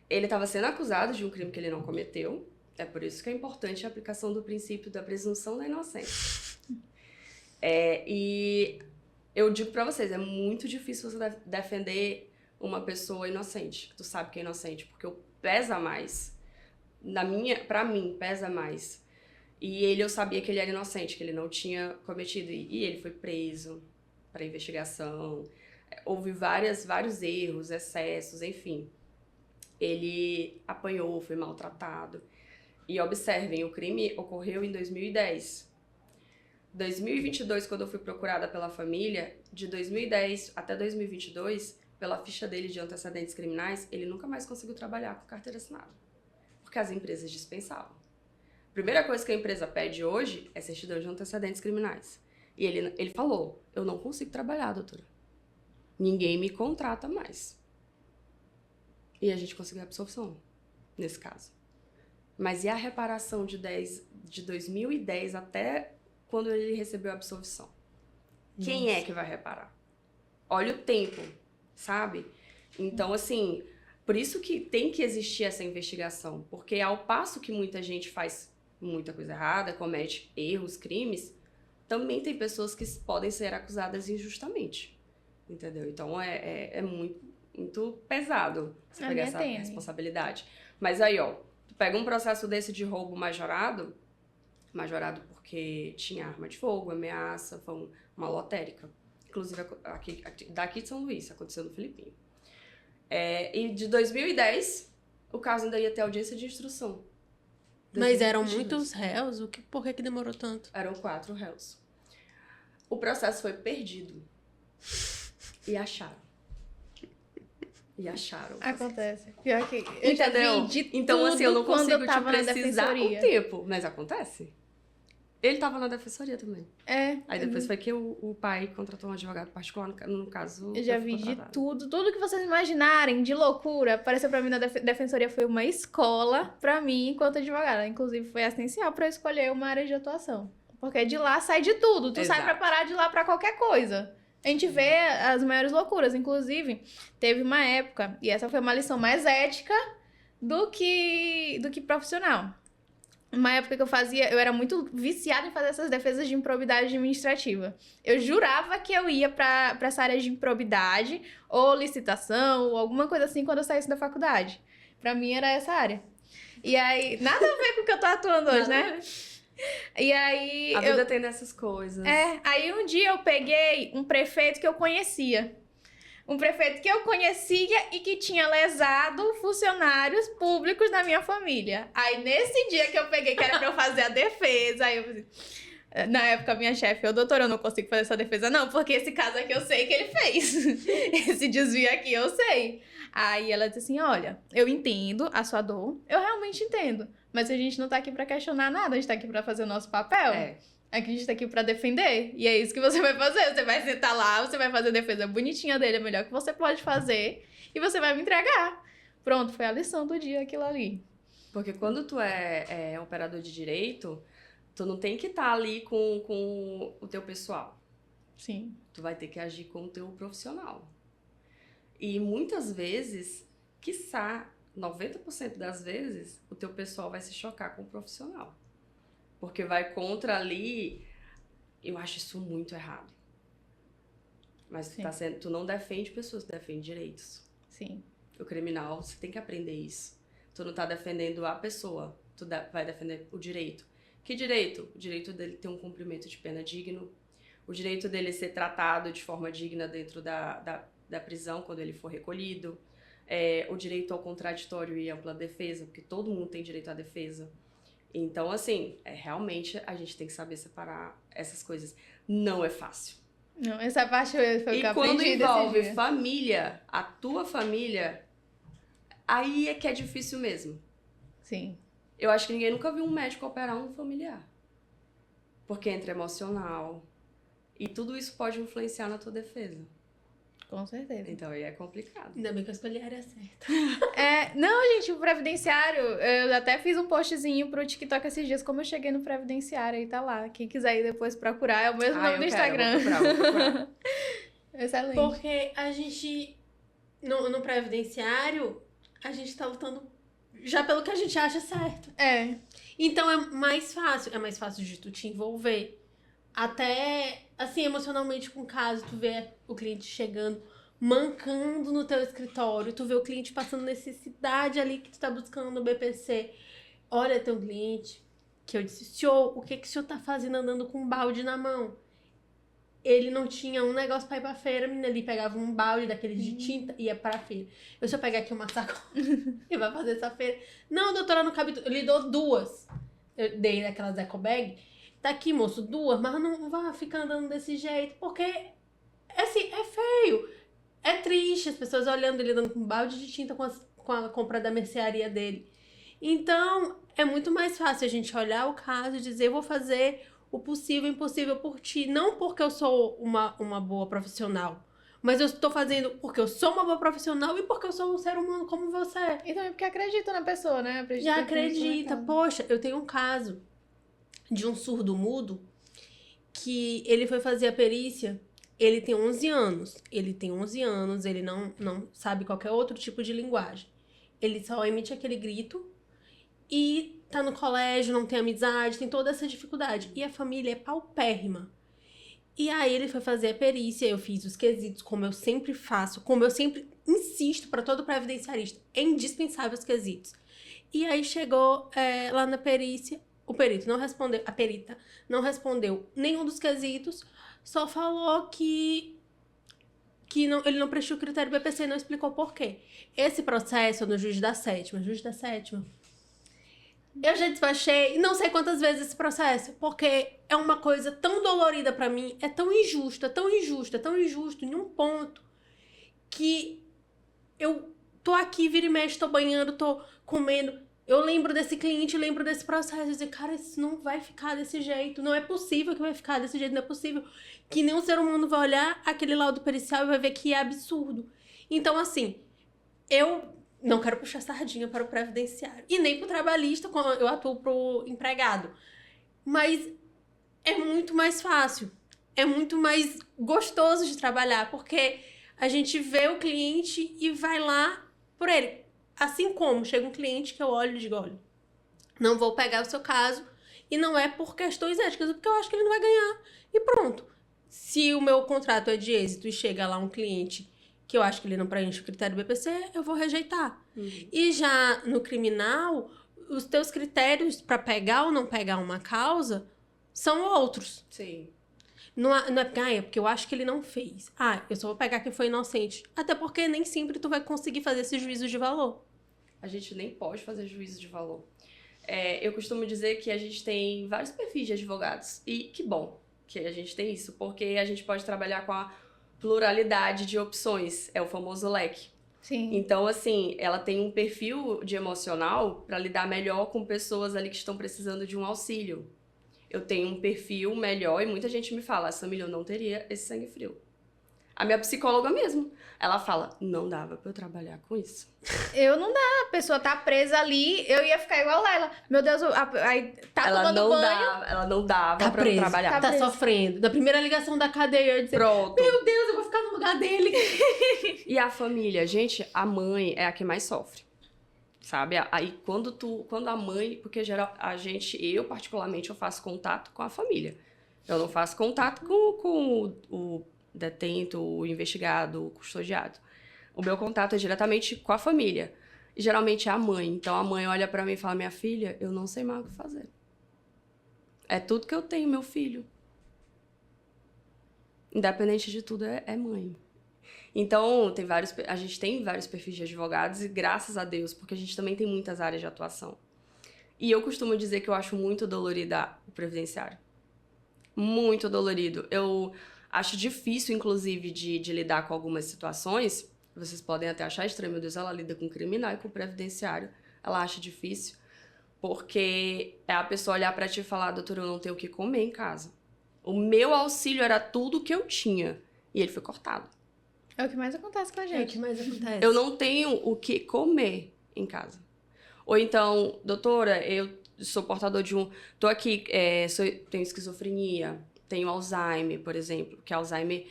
Ele estava sendo acusado de um crime que ele não cometeu. É por isso que é importante a aplicação do princípio da presunção da inocência. E eu digo pra vocês, é muito difícil você defender uma pessoa inocente, que tu sabe que é inocente, porque pesa mais. Pra mim, pesa mais. E eu sabia que ele era inocente, que ele não tinha cometido. E ele foi preso para investigação. Houve vários erros, excessos, enfim. Ele apanhou, foi maltratado. E observem, o crime ocorreu em 2010. 2022, quando eu fui procurada pela família, de 2010 até 2022, pela ficha dele de antecedentes criminais, ele nunca mais conseguiu trabalhar com carteira assinada. Porque as empresas dispensavam. A primeira coisa que a empresa pede hoje é certidão de antecedentes criminais. E ele falou, eu não consigo trabalhar, doutora. Ninguém me contrata mais. E a gente conseguiu a absolvição, nesse caso. Mas e a reparação de 2010 até quando ele recebeu a absolvição? Quem é que vai reparar? Olha o tempo, sabe? Então, assim, por isso que tem que existir essa investigação. Porque ao passo que muita gente faz muita coisa errada, comete erros, crimes, também tem pessoas que podem ser acusadas injustamente. Entendeu? Então, é muito pesado você pegar essa responsabilidade. Mas aí, ó, tu pega um processo desse de roubo majorado porque tinha arma de fogo, ameaça, foi uma lotérica. Inclusive, daqui de São Luís, aconteceu no Filipinho. E de 2010, o caso ainda ia ter audiência de instrução. Mas eram muitos réus? Por que demorou tanto? Eram 4 réus. O processo foi perdido. E acharam. Acontece. Pior que eu já Entendeu? vi de Então, tudo assim, eu não quando consigo eu te tava na precisar o defensoria. tempo. Mas acontece. Ele tava na defensoria também. Aí depois foi que o pai contratou um advogado particular, no caso... Eu já vi de tudo que vocês imaginarem, de loucura. Apareceu pra mim na defensoria, foi uma escola pra mim enquanto advogada. Inclusive, foi essencial pra eu escolher uma área de atuação. Porque de lá sai de tudo. Tu sai preparado de lá pra qualquer coisa. A gente vê as maiores loucuras. Inclusive, teve uma época, e essa foi uma lição mais ética do que profissional. Uma época que eu era muito viciada em fazer essas defesas de improbidade administrativa. Eu jurava que eu ia pra essa área de improbidade, ou licitação, ou alguma coisa assim, quando eu saísse da faculdade. Pra mim era essa área. E aí, nada a ver com o que eu tô atuando hoje, né? E aí... A vida tem dessas coisas. Aí um dia eu peguei um prefeito que eu conhecia. Um prefeito que eu conhecia e que tinha lesado funcionários públicos da minha família. Aí, nesse dia que eu peguei, que era pra eu fazer a defesa, aí eu falei... Na época, minha chefe, doutora, eu não consigo fazer essa defesa não, porque esse caso aqui eu sei que ele fez. Esse desvio aqui eu sei. Aí ela disse assim, olha, eu entendo a sua dor, eu realmente entendo, mas a gente não tá aqui pra questionar nada, a gente tá aqui pra fazer o nosso papel. Aqui a gente tá aqui pra defender, e é isso que você vai fazer. Você vai sentar lá, você vai fazer a defesa bonitinha dele, é o melhor que você pode fazer, e você vai me entregar. Pronto, foi a lição do dia aquilo ali. Porque quando tu é operador de direito, tu não tem que estar ali com o teu pessoal. Sim. Tu vai ter que agir com o teu profissional. E muitas vezes, quiçá 90% das vezes, o teu pessoal vai se chocar com o profissional. Porque vai contra ali, eu acho isso muito errado. Mas tu não defende pessoas, tu defende direitos. Sim. O criminal, você tem que aprender isso. Tu não tá defendendo a pessoa, tu vai defender o direito. Que direito? O direito dele ter um cumprimento de pena digno, o direito dele ser tratado de forma digna dentro da prisão quando ele for recolhido, o direito ao contraditório e ampla defesa, porque todo mundo tem direito à defesa. Então, assim, realmente a gente tem que saber separar essas coisas. Não é fácil. Não, essa parte foi o que eu aprendi. E quando envolve família, a tua família, aí é que é difícil mesmo. Sim. Eu acho que ninguém nunca viu um médico operar um familiar. Porque entra emocional. E tudo isso pode influenciar na tua defesa. Com certeza. Então aí é complicado. Ainda bem que eu escolhi a área certa. Não, gente, o previdenciário, eu até fiz um postzinho pro TikTok esses dias, como eu cheguei no previdenciário, aí tá lá. Quem quiser ir depois procurar, é o mesmo nome do Instagram. Vou procurar. Excelente. Porque a gente, no previdenciário, a gente tá lutando já pelo que a gente acha certo. Então é mais fácil de tu te envolver. Até, assim, emocionalmente com o caso, tu vê o cliente chegando, mancando no teu escritório, tu vê o cliente passando necessidade ali que tu tá buscando no BPC. Olha, tem um cliente que eu disse, senhor, o que o senhor tá fazendo andando com um balde na mão? ele não tinha um negócio pra ir pra feira, menina, ele pegava um balde daqueles de tinta e ia pra feira. Eu, se eu pegar aqui uma sacola e vai fazer essa feira. Não, doutora, não cabe tudo. Eu lhe dou 2. Eu dei daquelas eco bag. Tá aqui, moço, 2, mas não vá ficar andando desse jeito, porque, assim, é feio. É triste, as pessoas olhando ele andando com um balde de tinta com a compra da mercearia dele. Então, é muito mais fácil a gente olhar o caso e dizer, eu vou fazer o possível e impossível por ti. Não porque eu sou uma boa profissional, mas eu estou fazendo porque eu sou uma boa profissional e porque eu sou um ser humano como você. E também porque acredita na pessoa, né? Já acredita. Poxa, eu tenho um caso de um surdo-mudo que ele foi fazer a perícia. Ele tem 11 anos. Ele não sabe qualquer outro tipo de linguagem. Ele só emite aquele grito e tá no colégio, não tem amizade, tem toda essa dificuldade. E a família é paupérrima. E aí ele foi fazer a perícia, eu fiz os quesitos, como eu sempre faço, como eu sempre insisto para todo previdenciarista, é indispensável os quesitos. E aí chegou lá na perícia, o perito não respondeu, a perita não respondeu nenhum dos quesitos, só falou que não, ele não prestou o critério BPC e não explicou por quê. Esse processo no juiz da sétima, eu já despachei não sei quantas vezes esse processo, porque é uma coisa tão dolorida pra mim, é tão injusto, em um ponto que eu tô aqui, vira e mexe, tô banhando, tô comendo, eu lembro desse cliente, lembro desse processo, e dizer, cara, isso não vai ficar desse jeito, não é possível que vai ficar desse jeito, não é possível que nenhum ser humano vai olhar aquele laudo pericial e vai ver que é absurdo. Então, assim, eu não quero puxar sardinha para o previdenciário. E nem para o trabalhista, quando eu atuo para o empregado. Mas é muito mais fácil. É muito mais gostoso de trabalhar, porque a gente vê o cliente e vai lá por ele. Assim como chega um cliente que eu olho e digo, olha, não vou pegar o seu caso, e não é por questões éticas, é porque eu acho que ele não vai ganhar. E pronto. Se o meu contrato é de êxito e chega lá um cliente que eu acho que ele não preenche o critério BPC, eu vou rejeitar. E já no criminal, os teus critérios para pegar ou não pegar uma causa são outros. Sim. Não é porque eu acho que ele não fez. Eu só vou pegar quem foi inocente. Até porque nem sempre tu vai conseguir fazer esse juízo de valor. A gente nem pode fazer juízo de valor. Eu costumo dizer que a gente tem vários perfis de advogados. E que bom que a gente tem isso, porque a gente pode trabalhar com a pluralidade de opções, é o famoso leque. Sim. Então, assim, ela tem um perfil de emocional para lidar melhor com pessoas ali que estão precisando de um auxílio. Eu tenho um perfil melhor e muita gente me fala, Samília, eu não teria esse sangue frio. A minha psicóloga mesmo, ela fala, não dava pra eu trabalhar com isso. Eu não dá, a pessoa tá presa ali, eu ia ficar igual ela. Meu Deus, aí tá tomando banho. Ela não dava Tá pra eu preso, trabalhar. tá preso. sofrendo. Da primeira ligação da cadeia, eu ia dizer, Pronto. meu Deus, eu vou ficar no lugar dele. E a família, gente, a mãe é a que mais sofre. Sabe? Aí quando a mãe, porque geral, eu particularmente, eu faço contato com a família. Eu não faço contato com o detento, o investigado, o custodiado. O meu contato é diretamente com a família. E geralmente é a mãe. Então a mãe olha pra mim e fala, minha filha, eu não sei mais o que fazer. É tudo que eu tenho, meu filho. Independente de tudo, é mãe. Então, a gente tem vários perfis de advogados e graças a Deus, porque a gente também tem muitas áreas de atuação. E eu costumo dizer que eu acho muito dolorida o previdenciário. Muito dolorido. Eu acho difícil, inclusive, de lidar com algumas situações. Vocês podem até achar estranho, meu Deus, ela lida com criminal e com previdenciário. Ela acha difícil, porque é a pessoa olhar pra ti e falar, doutora, eu não tenho o que comer em casa. O meu auxílio era tudo que eu tinha. E ele foi cortado. É o que mais acontece com a É o gente. que mais acontece. Eu não tenho o que comer em casa. Ou então, doutora, eu sou portador de tô aqui, tenho esquizofrenia, tenho Alzheimer, por exemplo, que Alzheimer,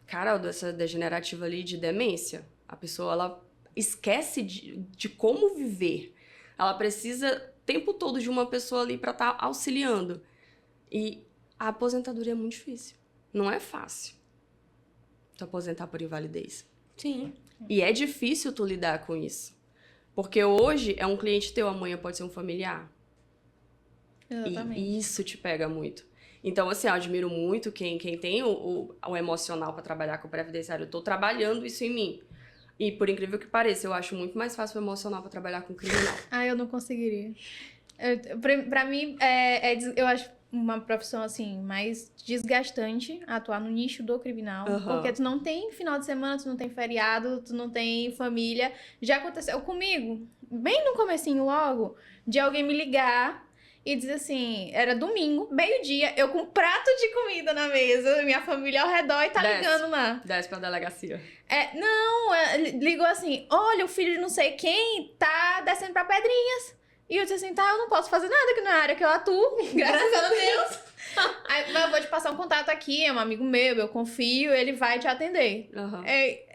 cara, dessa degenerativa ali de demência. A pessoa, ela esquece de como viver. Ela precisa o tempo todo de uma pessoa ali para estar auxiliando. E a aposentadoria é muito difícil. Não é fácil tu aposentar por invalidez. Sim. E é difícil tu lidar com isso. Porque hoje é um cliente teu, amanhã pode ser um familiar. Exatamente. E isso te pega muito. Então, assim, eu admiro muito quem tem o emocional para trabalhar com o previdenciário. Eu tô trabalhando isso em mim. E, por incrível que pareça, eu acho muito mais fácil o emocional para trabalhar com criminal. Ah, eu não conseguiria. Pra mim, eu acho uma profissão, assim, mais desgastante atuar no nicho do criminal. Aham. Porque tu não tem final de semana, tu não tem feriado, tu não tem família. Já aconteceu comigo, bem no comecinho logo, de alguém me ligar e dizer assim, era domingo, meio-dia, eu com um prato de comida na mesa, minha família ao redor e tá Desce. ligando lá. Desce pra delegacia. Ligou assim, olha, o filho de não sei quem tá descendo pra Pedrinhas. E eu disse assim, tá, eu não posso fazer nada, que não é a área que eu atuo, graças a Deus. Aí, mas eu vou te passar um contato aqui, é um amigo meu, eu confio, ele vai te atender. Aham.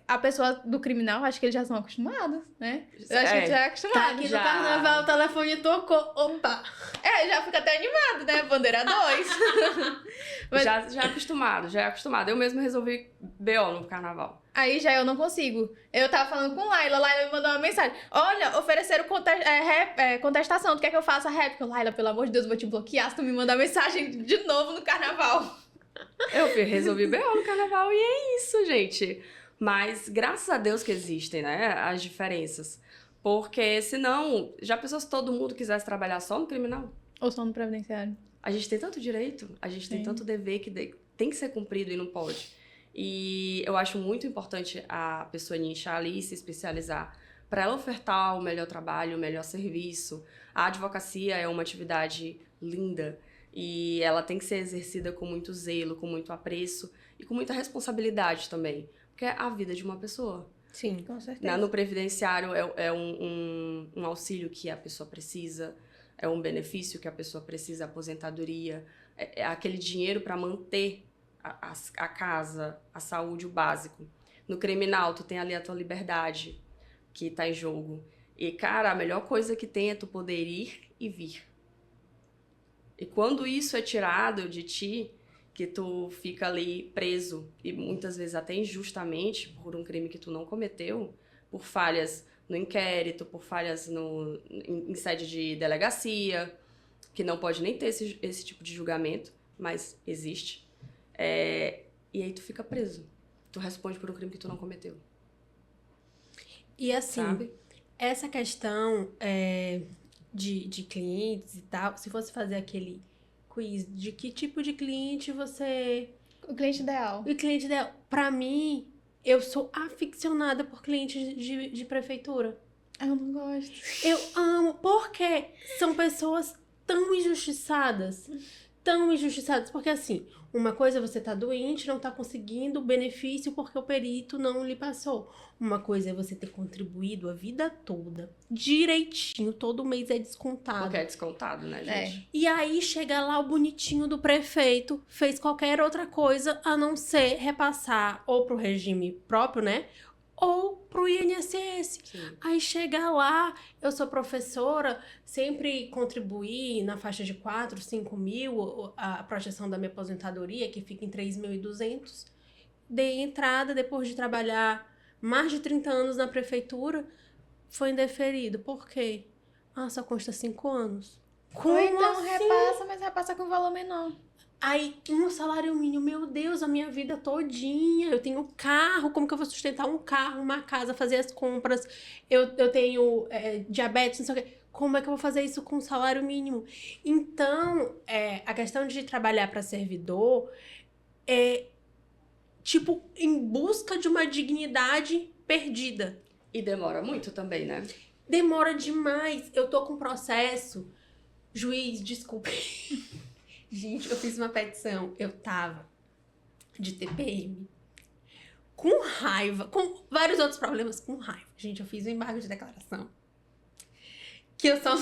A pessoa do criminal, acho que eles já são acostumados, né? Eu acho que eles já é Tá acostumado. aqui Já. no carnaval, o telefone tocou. Opa! Já fica até animado, né? Bandeira 2. Mas- Já é acostumado. Eu mesmo resolvi BO no carnaval. Aí já eu não consigo. Eu tava falando com Laila me mandou uma mensagem. Olha, ofereceram contestação. Tu quer que eu faça réplica? Laila, pelo amor de Deus, eu vou te bloquear se tu me mandar mensagem de novo no carnaval. Resolvi BO no carnaval e é isso, gente. Mas graças a Deus que existem, né, as diferenças. Porque senão, já pensou se todo mundo quisesse trabalhar só no criminal? Ou só no previdenciário. A gente tem tanto direito, a gente tem Sim. tanto dever que tem que ser cumprido e não pode. E eu acho muito importante a pessoa nichar ali e se especializar para ela ofertar o melhor trabalho, o melhor serviço. A advocacia é uma atividade linda e ela tem que ser exercida com muito zelo, com muito apreço e com muita responsabilidade também, porque é a vida de uma pessoa. Sim. Com certeza. No previdenciário é um auxílio que a pessoa precisa, é um benefício que a pessoa precisa, aposentadoria, é aquele dinheiro para manter a casa, a saúde, o básico. No criminal, tu tem ali a tua liberdade que tá em jogo. E, cara, a melhor coisa que tem é tu poder ir e vir. E quando isso é tirado de ti, que tu fica ali preso, e muitas vezes até injustamente, por um crime que tu não cometeu, por falhas no inquérito, por falhas em sede de delegacia, que não pode nem ter esse tipo de julgamento, mas existe. E aí tu fica preso. Tu responde por um crime que tu não cometeu. E assim, Sabe? essa questão de clientes e tal, se fosse fazer aquele quiz de que tipo de cliente você... O cliente ideal. O cliente ideal, pra mim, eu sou aficionada por clientes de prefeitura. Eu não gosto. Eu amo, porque são pessoas tão injustiçadas. Tão injustiçadas. Porque assim, uma coisa é você tá doente, não tá conseguindo o benefício porque o perito não lhe passou. Uma coisa é você ter contribuído a vida toda, direitinho, todo mês é descontado. Porque é descontado, né, gente? E aí chega lá o bonitinho do prefeito, fez qualquer outra coisa a não ser repassar ou pro regime próprio, né? Ou pro INSS. Sim. Aí chega lá, eu sou professora, sempre contribuí na faixa de 4, 5 mil, a projeção da minha aposentadoria, que fica em 3.200. Dei entrada, depois de trabalhar mais de 30 anos na prefeitura, foi indeferido. Por quê? Ah, só consta 5 anos. Como Ou então assim? repassa, mas repassa com valor menor. Aí, um salário mínimo, meu Deus, a minha vida todinha. Eu tenho carro, como que eu vou sustentar um carro, uma casa, fazer as compras? Eu tenho diabetes, não sei o quê. Como é que eu vou fazer isso com um salário mínimo? Então, a questão de trabalhar para servidor é, tipo, em busca de uma dignidade perdida. E demora muito também, né? Demora demais. Eu tô com processo. Juiz, desculpe. Gente, eu fiz uma petição. Eu tava de TPM. Com raiva. Com vários outros problemas. Com raiva. Gente, eu fiz um embargo de declaração. Que eu só...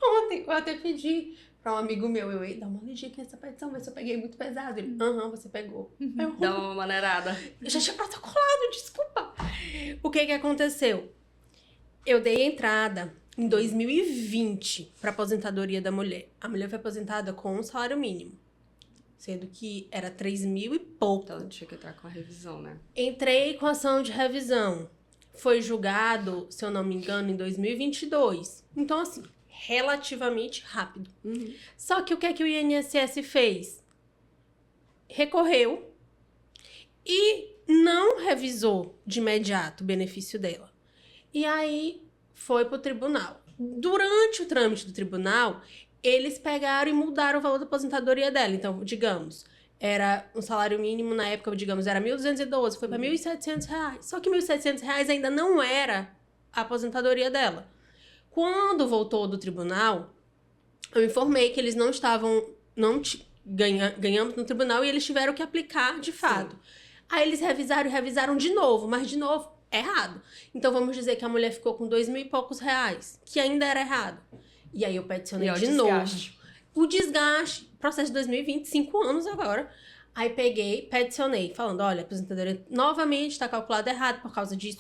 Ontem, eu até pedi pra um amigo meu. Eu ia dar uma olhadinha aqui nessa petição. Ver se eu peguei muito pesado. Ele, você pegou. Eu, Dá uma maneirada. eu já tinha protocolado, desculpa. O que aconteceu? Eu dei entrada em 2020 para aposentadoria da mulher. A mulher foi aposentada com um salário mínimo, sendo que era 3.000 e pouco. Então tinha que entrar com a revisão, né? Entrei com ação de revisão. Foi julgado, se eu não me engano, em 2022. Então, assim, relativamente rápido. Só que o que é que o INSS fez? Recorreu e não revisou de imediato o benefício dela. E aí foi pro tribunal. Durante o trâmite do tribunal, eles pegaram e mudaram o valor da aposentadoria dela. Então, digamos, era um salário mínimo na época, digamos, era 1.212, foi para R$1.700. Só que R$1.700 ainda não era a aposentadoria dela. Quando voltou do tribunal, eu informei que eles não estavam, ganhamos no tribunal e eles tiveram que aplicar de fato. Aí eles revisaram de novo, mas de novo, errado. Então vamos dizer que a mulher ficou com 2.000 e poucos reais, que ainda era errado. E aí eu peticionei de novo. O desgaste, processo de 2020, 5 anos agora. Aí peguei, peticionei, falando, olha, a aposentadoria novamente está calculada errado por causa disso.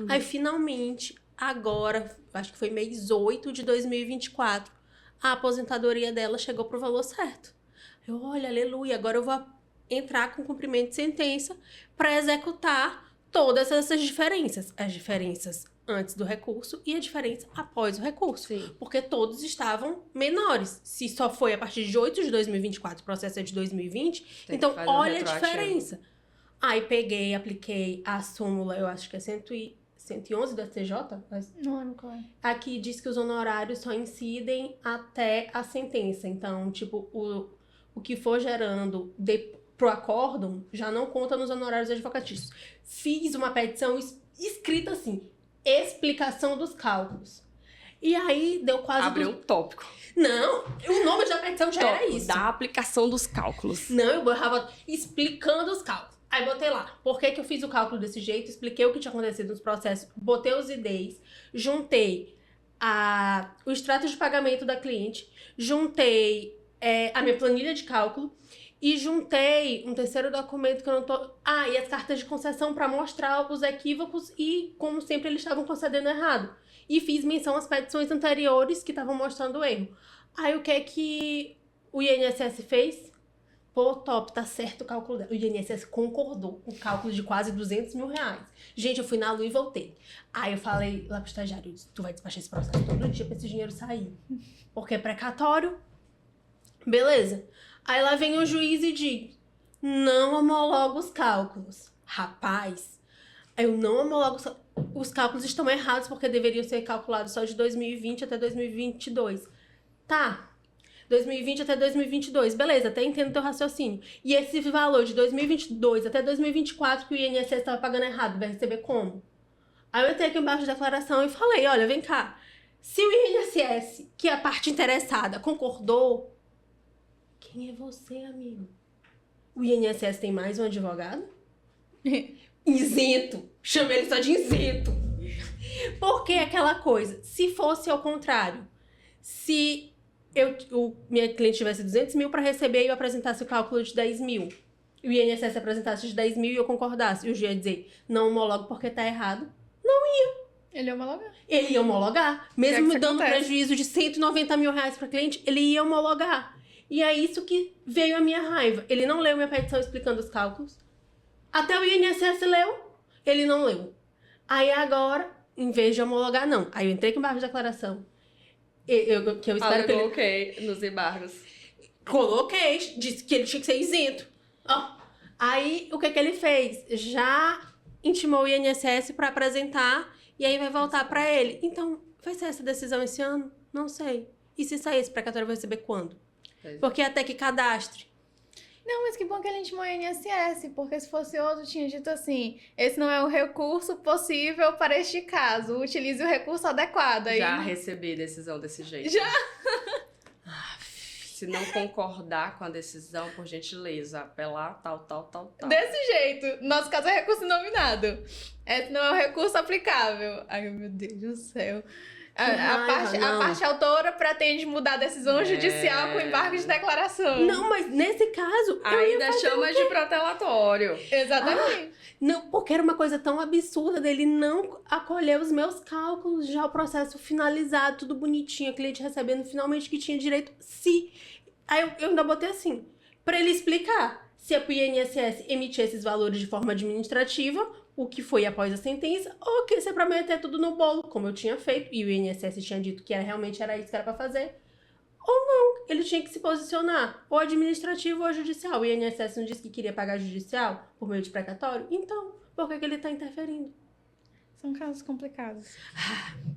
Aí finalmente, agora, acho que foi mês 8 de 2024, a aposentadoria dela chegou pro valor certo. Eu, olha, aleluia, agora eu vou entrar com cumprimento de sentença para executar todas essas diferenças. As diferenças antes do recurso e a diferença após o recurso. Sim. Porque todos estavam menores. Se só foi a partir de 8 de 2024, o processo é de 2020, então olha a diferença. Aí peguei, apliquei a súmula, eu acho que é 111 do STJ. Não claro. Aqui diz que os honorários só incidem até a sentença. Então, tipo, o que for gerando pro acórdão já não conta nos honorários advocatícios. Fiz uma petição escrita assim, explicação dos cálculos. E aí deu quase... Abriu um tópico. Não, o nome da petição já era isso. Da aplicação dos cálculos. Não, eu borrava explicando os cálculos. Aí botei lá, por que que eu fiz o cálculo desse jeito, expliquei o que tinha acontecido nos processos, botei os IDs, juntei o extrato de pagamento da cliente, juntei a minha planilha de cálculo e juntei um terceiro documento que eu não tô... e as cartas de concessão para mostrar os equívocos e, como sempre, eles estavam concedendo errado. E fiz menção às petições anteriores que estavam mostrando o erro. Aí o que é que o INSS fez? Pô, top, tá certo o cálculo dela. O INSS concordou com o cálculo de quase R$200 mil. Gente, eu fui na lua e voltei. Aí eu falei lá pro estagiário, eu disse, tu vai despachar esse processo todo dia pra esse dinheiro sair. Porque é precatório. Beleza. Aí lá vem o juiz e diz, não homologa os cálculos. Rapaz, eu não homologo os cálculos estão errados porque deveriam ser calculados só de 2020 até 2022. Tá. 2020 até 2022, beleza, até entendo teu raciocínio. E esse valor de 2022 até 2024 que o INSS estava pagando errado, vai receber como? Aí eu entrei aqui embaixo da declaração e falei, olha, vem cá, se o INSS, que é a parte interessada, concordou, quem é você, amigo? O INSS tem mais um advogado? Isento. Chama ele só de isento. Porque aquela coisa, se fosse ao contrário, se minha cliente tivesse 200 mil para receber e eu apresentasse o cálculo de 10 mil, e o INSS apresentasse de 10 mil e eu concordasse, e o juiz ia dizer, não homologo porque tá errado, não ia. Ele ia homologar. Ele ia homologar. Mesmo me dando prejuízo de R$190 mil para cliente, ele ia homologar. E é isso que veio a minha raiva. Ele não leu minha petição explicando os cálculos. Até o INSS leu, ele não leu. Aí agora, em vez de homologar, não. Aí eu entrei com embargo de declaração. Que eu espero que ele... Coloquei nos embargos. Coloquei, disse que ele tinha que ser isento. Aí, o que ele fez? Já intimou o INSS para apresentar e aí vai voltar para ele. Então, vai ser essa decisão esse ano? Não sei. E se sair esse precatório, vai receber quando? Porque até que cadastre. Não, mas que bom que ele intimou o INSS, porque se fosse outro, tinha dito assim, esse não é o recurso possível para este caso, utilize o recurso adequado. Aí... Já recebi decisão desse jeito. Já? Se não concordar com a decisão, por gentileza, apelar, tal. Desse jeito. Nosso caso é recurso nominado. Esse não é o recurso aplicável. Ai, meu Deus do céu. A parte autora pretende mudar a decisão judicial com embargo de declaração. Não, mas nesse caso... ainda chama de protelatório. Exatamente. Não, porque era uma coisa tão absurda dele não acolher os meus cálculos, já o processo finalizado, tudo bonitinho, a cliente recebendo finalmente que tinha direito. Aí eu ainda botei assim, pra ele explicar se é pro INSS emitir esses valores de forma administrativa o que foi após a sentença, ou que você prometer tudo no bolo, como eu tinha feito, e o INSS tinha dito que realmente era isso que era pra fazer, ou não, ele tinha que se posicionar, ou administrativo ou judicial. O INSS não disse que queria pagar judicial por meio de precatório? Então, por que ele tá interferindo? São casos complicados.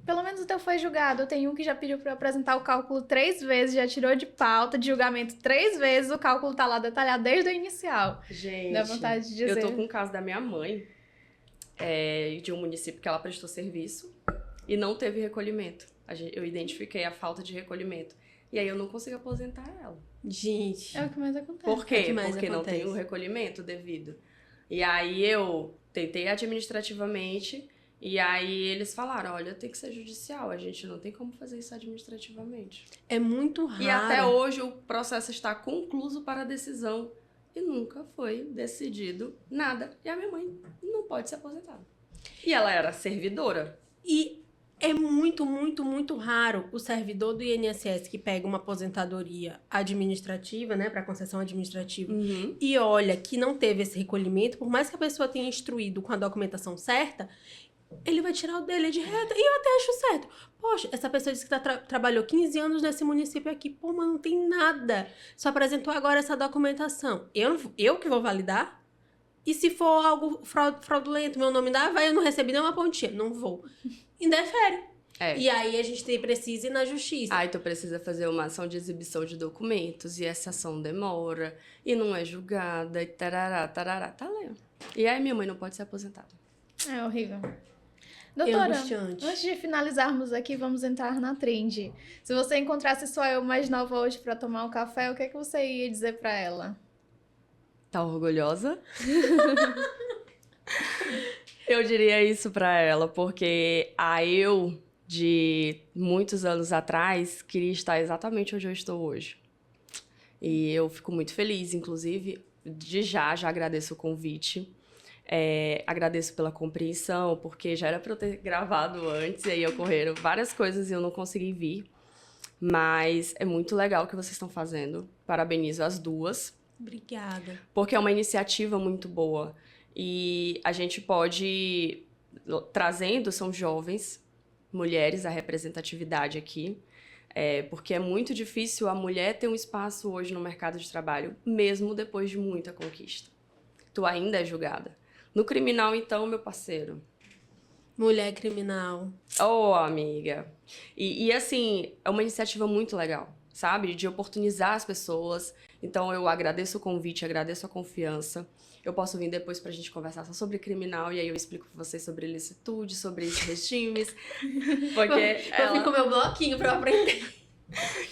Pelo menos o teu foi julgado. Tem um que já pediu pra eu apresentar o cálculo 3 vezes, já tirou de pauta, de julgamento 3 vezes, o cálculo tá lá detalhado desde o inicial. Gente, Dá vontade de dizer. eu tô com o caso da minha mãe, de um município que ela prestou serviço e não teve recolhimento. Eu identifiquei a falta de recolhimento. E aí eu não consigo aposentar ela. Gente. É o que mais acontece. Por quê? É o que mais Porque não acontece. tem o recolhimento devido. E aí eu tentei administrativamente, e aí eles falaram, olha, tem que ser judicial, a gente não tem como fazer isso administrativamente. É muito raro. E até hoje o processo está concluso para decisão e nunca foi decidido nada. E a minha mãe não pode ser aposentada. E ela era servidora. E é muito, muito, muito raro o servidor do INSS que pega uma aposentadoria administrativa, né, para concessão administrativa, e olha que não teve esse recolhimento, por mais que a pessoa tenha instruído com a documentação certa, ele vai tirar o dele de reta. E eu até acho certo. Poxa, essa pessoa disse que trabalhou 15 anos nesse município aqui. Pô, mas não tem nada. Só apresentou agora essa documentação. Eu que vou validar? E se for algo fraudulento, meu nome dá, vai, eu não recebi nenhuma pontinha. Não vou. Indefere. E aí a gente precisa ir na justiça. Aí tu precisa fazer uma ação de exibição de documentos, e essa ação demora, e não é julgada, e tarará, tarará, tá lendo. E aí minha mãe não pode ser aposentada. É horrível. É Doutora, angustiante. antes de finalizarmos aqui, vamos entrar na trend. Se você encontrasse só eu mais nova hoje pra tomar um café, o que é que você ia dizer pra ela? Tá orgulhosa? Eu diria isso pra ela, porque a eu de muitos anos atrás queria estar exatamente onde eu estou hoje. E eu fico muito feliz, inclusive, já agradeço o convite. Agradeço pela compreensão, porque já era para eu ter gravado antes, e aí ocorreram várias coisas e eu não consegui vir. Mas é muito legal o que vocês estão fazendo. Parabenizo as duas. Obrigada. Porque é uma iniciativa muito boa. E a gente pode, trazendo, são jovens, mulheres, a representatividade aqui. Porque é muito difícil a mulher ter um espaço hoje no mercado de trabalho, mesmo depois de muita conquista. Tu ainda é julgada. No criminal, então, meu parceiro. Mulher criminal. Oh, amiga. E assim, é uma iniciativa muito legal, sabe? De oportunizar as pessoas. Então, eu agradeço o convite, agradeço a confiança. Eu posso vir depois pra gente conversar só sobre criminal, e aí eu explico pra vocês sobre ilicitude, sobre esses regimes. Porque eu fico com meu bloquinho pra eu aprender.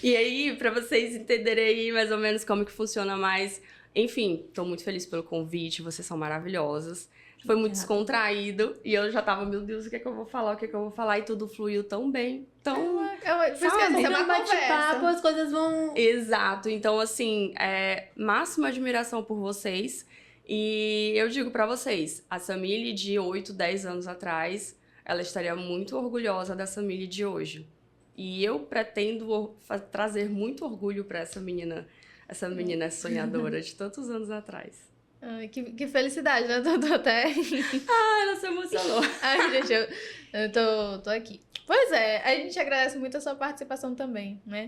E aí, pra vocês entenderem aí mais ou menos como que funciona mais. Enfim, tô muito feliz pelo convite, vocês são maravilhosas. Foi muito descontraído e eu já tava, meu Deus, o que é que eu vou falar, e tudo fluiu tão bem, tão... Por isso que Sabe, é uma no bate-papo conversa. as coisas vão... Exato, então assim, máxima admiração por vocês. E eu digo pra vocês, a Samile de 8, 10 anos atrás, ela estaria muito orgulhosa da Samile de hoje. E eu pretendo trazer muito orgulho pra essa menina sonhadora de tantos anos atrás. Ai, que felicidade, né? Tô até... Ela se emocionou. Ai, gente, eu tô aqui. Pois é, a gente agradece muito a sua participação também, né?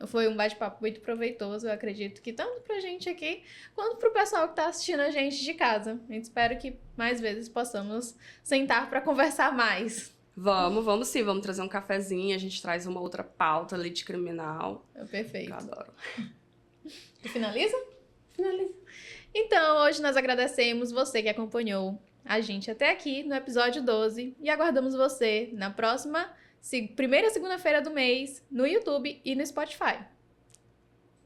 Foi um bate-papo muito proveitoso, eu acredito que tanto pra gente aqui, quanto pro pessoal que tá assistindo a gente de casa. A gente espera que mais vezes possamos sentar pra conversar mais. Vamos sim, vamos trazer um cafezinho, a gente traz uma outra pauta ali de criminal. Perfeito. Eu adoro. E finaliza? Finaliza. Então, hoje nós agradecemos você que acompanhou a gente até aqui no episódio 12 e aguardamos você na próxima primeira segunda-feira do mês no YouTube e no Spotify.